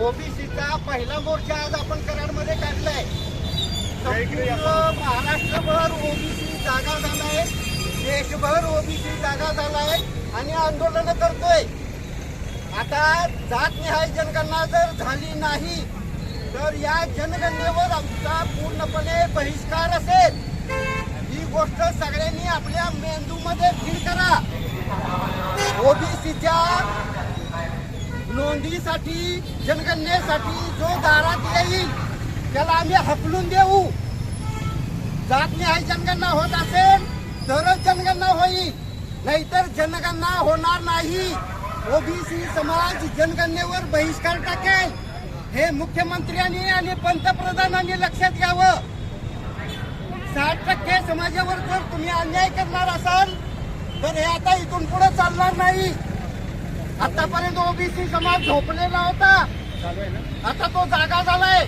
ओबीसीचा पहिला मोर्चा आज आपण कराडमध्ये काढलाय. संपूर्ण महाराष्ट्रभर ओबीसी जागा झालाय, देशभर ओबीसी जागा झालाय आणि आंदोलन करतोय. आता जातनिहाय जनगणना जर झाली नाही तर या जनगणनेवर आमचा पूर्णपणे बहिष्कार असेल. ही गोष्ट सगळ्यांनी आपल्या मेंदूमध्ये फील करा. ओबीसीच्या नोंदीसाठी जनगणनेसाठी जो दारात येईल त्याला आम्ही हकलून देऊ. जातनिहाय जनगणना होत असेल तरच जनगणना होईल, नाहीतर जनगणना होणार नाही. ओबीसी समाज जनगणनेवर बहिष्कार टाकेल हे मुख्यमंत्र्यांनी आणि पंतप्रधानांनी लक्षात घ्यावं. 60% समाजावर जर तुम्ही अन्याय करणार असाल तर हे आता इथून पुढे चालणार नाही. आतापर्यंत ओबीसी समाज झोपलेला होता, आता तो जागा झालाय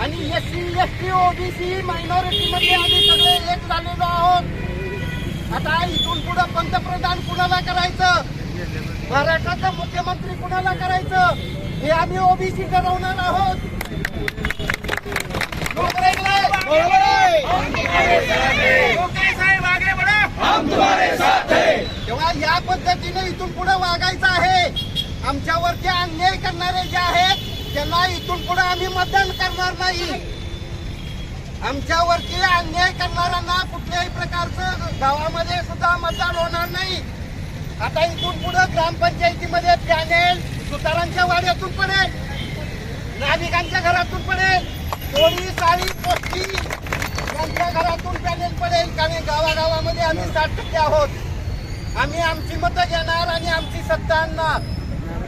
आणि एससी एसटी ओबीसी मायनॉरिटी मध्ये आम्ही सगळे एक झालेलो आहोत. आता इथून पुढे पंतप्रधान कुणाला करायचं, महाराष्ट्राचा मुख्यमंत्री कुणाला करायचं हे आम्ही ओबीसी ठरवणार आहोत. तेव्हा या पद्धतीने इथून पुढे वागायचं आहे. आमच्यावरती अन्याय करणारे जे आहेत त्यांना इथून पुढे आम्ही मतदान करणार नाही. आमच्यावरती अन्याय करणाऱ्यांना कुठल्याही प्रकारचं गावामध्ये सुद्धा मतदान होणार नाही. आता इथून पुढे ग्रामपंचायतीमध्ये पॅनेल सुतारांच्या वाड्यातून पडेल, नाभिकांच्या घरातून पडेल, कोळी साळी पोस्टी यांच्या घरातून पॅनेल पडेल. कारण गावागावामध्ये आम्ही 60% आहोत. आम्ही आमची मतं घेणार आणि आमची सत्ता आणणार.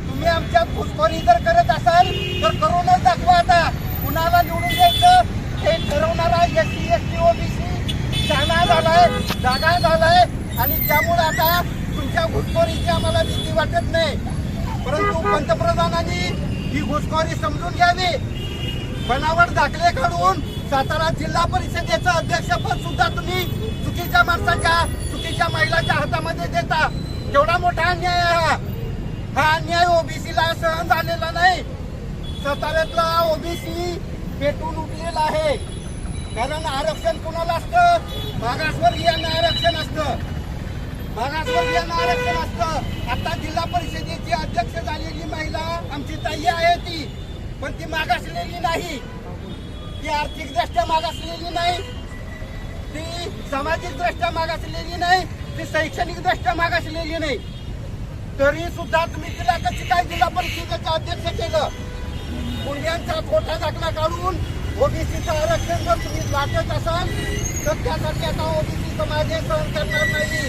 तुम्ही आमच्या घुसखोरी जर करत असाल तर करूनच दाखवा. आता कुणाला निवडून द्यायचं हे ठरवणारा एससी एसटी ओबीसी शहाणा झालाय, जागा झालाय आणि त्यामुळे आता तुमच्या घुसखोरीची आम्हाला भीती वाटत नाही. परंतु पंतप्रधानांनी ही घुसखोरी समजून घ्यावी. बनावट दाखले काढून सातारा जिल्हा परिषदेचं अध्यक्षपद सुद्धा तुम्ही चुकीच्या माणसाच्या चुकीच्या महिलाच्या हातामध्ये देता. केवढा मोठा अन्याय आहे हा अन्याय ओबीसीला सहन झालेला नाही. साताऱ्यातला ओबीसी पेटून उठलेला आहे. कारण आरक्षण कुणाला असतं, मागासवर्गीयांना आरक्षण असतं, मागासवर्गीयांना आरक्षण असतं. आता जिल्हा परिषदेची अध्यक्ष झालेली महिला आमची ताई आहे ती, पण ती मागासलेली नाही, ती आर्थिकदृष्ट्या मागासलेली नाही, ती सामाजिकदृष्ट्या मागासलेली नाही, ती शैक्षणिकदृष्ट्या मागासलेली नाही. तरी सुद्धा तुम्ही तिला कशी काय जिल्हा परिषदेचं अध्यक्ष केलं? गुंड्यांचा खोटा दाखला काढून ओबीसीचं आरक्षण जर तुम्ही लाटत असाल तर त्यासाठी आता ओबीसी समाज हे सहन करणार नाही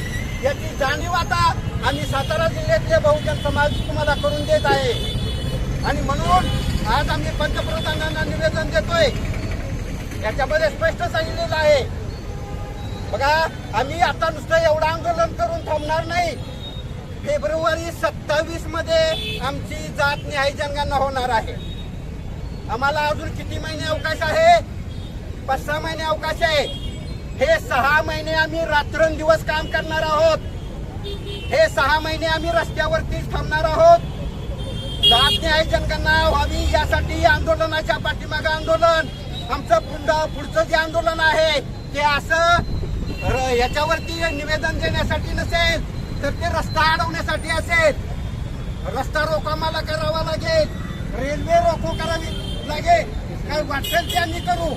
याची जाणीव आता आम्ही सातारा जिल्ह्यातले बहुजन समाज तुम्हाला करून देत आहे. आणि म्हणून आज आम्ही पंतप्रधानांना निवेदन देतोय. याच्यामध्ये स्पष्ट सांगितलेलं आहे. बघा, आम्ही आता नुसतं एवढं आंदोलन करून थांबणार नाही. फेब्रुवारी 27 मध्ये आमची जातनिहाय जनगणना होणार आहे. आम्हाला अजून किती महिने अवकाश आहे? 5-6 महिने अवकाश आहे. हे 6 महिने आम्ही रात्रंदिवस काम करणार आहोत. हे 6 महिने आम्ही रस्त्यावरतीच थांबणार आहोत. जातनिहाय जनगणना व्हावी यासाठी आंदोलनाच्या पाठीमागे आंदोलन. आमचं पुढचं जे आंदोलन आहे ते असं याच्यावरती निवेदन देण्यासाठी नसेल तर ते रस्ता अडवण्यासाठी असेल. रस्ता रोको आम्हाला करावा लागेल, रेल्वे रोको करावी लागेल, काय वाटेल ते आम्ही करू.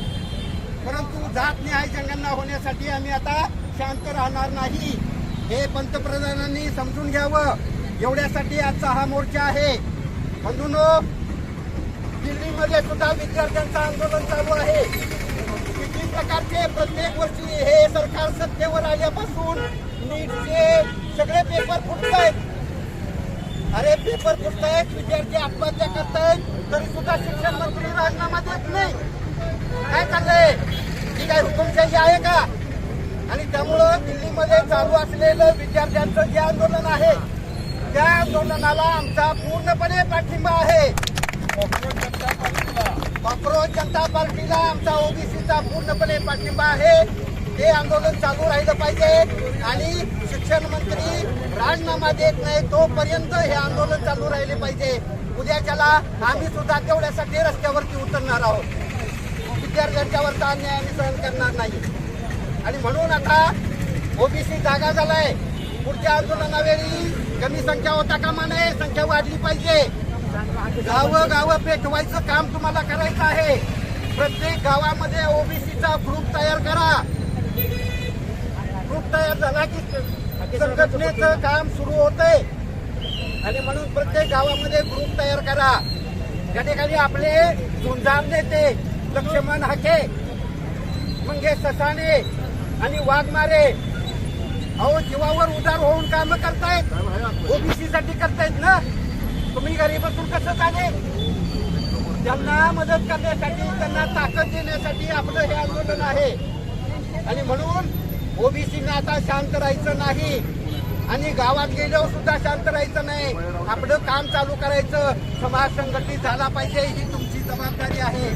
परंतु जातनिहाय जनगणना होण्यासाठी आम्ही आता शांत राहणार नाही. हे पंतप्रधानांनी समजून घ्यावं. एवढ्यासाठी आजचा हा मोर्चा आहे. बंधूंनो, दिल्लीमध्ये सुद्धा विद्यार्थ्यांचं आंदोलन चालू आहे. किती प्रकारचे प्रत्येक वर्षी हे सरकार सत्तेवर आल्यापासून नीटचे सगळे पेपर फुटतायत. अरे पेपर फुटतायत, विद्यार्थी आत्महत्या करतायत, तरी सुद्धा शिक्षण मंत्री राजीनामा देत नाही. काय चाललंय? ही काय हुकुमशाही आहे का? आणि त्यामुळं दिल्लीमध्ये चालू असलेलं विद्यार्थ्यांचं जे आंदोलन आहे त्या आंदोलनाला आमचा पूर्णपणे पाठिंबा आहे. काँग्रेस जनता पार्टीला आमचा ओबीसीचा पूर्णपणे पाठिंबा आहे. हे आंदोलन चालू राहिलं पाहिजे आणि शिक्षण मंत्री राजीनामा देत नाही तोपर्यंत हे आंदोलन चालू राहिले पाहिजे. उद्याच्याला आम्ही सुद्धा तेवढ्यासाठी रस्त्यावरती उतरणार आहोत. विद्यार्थ्यांच्यावरचा अन्याय आम्ही सहन करणार नाही. आणि म्हणून आता ओबीसी जागा झालाय. पुढच्या आंदोलनावेळी कमी संख्या होता कामा नये, संख्या वाढली पाहिजे. गावं पेटवायचं काम तुम्हाला करायचं आहे. प्रत्येक गावामध्ये ओबीसीचा ग्रुप तयार करा. ग्रुप तयार झाला की संघटनेचं काम सुरू होतंय. आणि म्हणून प्रत्येक गावामध्ये ग्रुप तयार करा. या ठिकाणी आपले झुंजार नेते लक्ष्मण हाके, मंगेश ससाणे आणि वाघमारे अहो जीवावर उदार होऊन काम करतायत. ओबीसी साठी करतायत ना. तुम्ही घरी बसून कसं चाले? त्यांना मदत करण्यासाठी, त्यांना ताकद देण्यासाठी आपलं हे आंदोलन आहे. आणि म्हणून ओबीसीना आता शांत राहायचं नाही आणि गावात गेल्यावर सुद्धा शांत राहायचं नाही. आपलं काम चालू करायचं. समाज संघटित झाला पाहिजे, ही तुमची जबाबदारी आहे.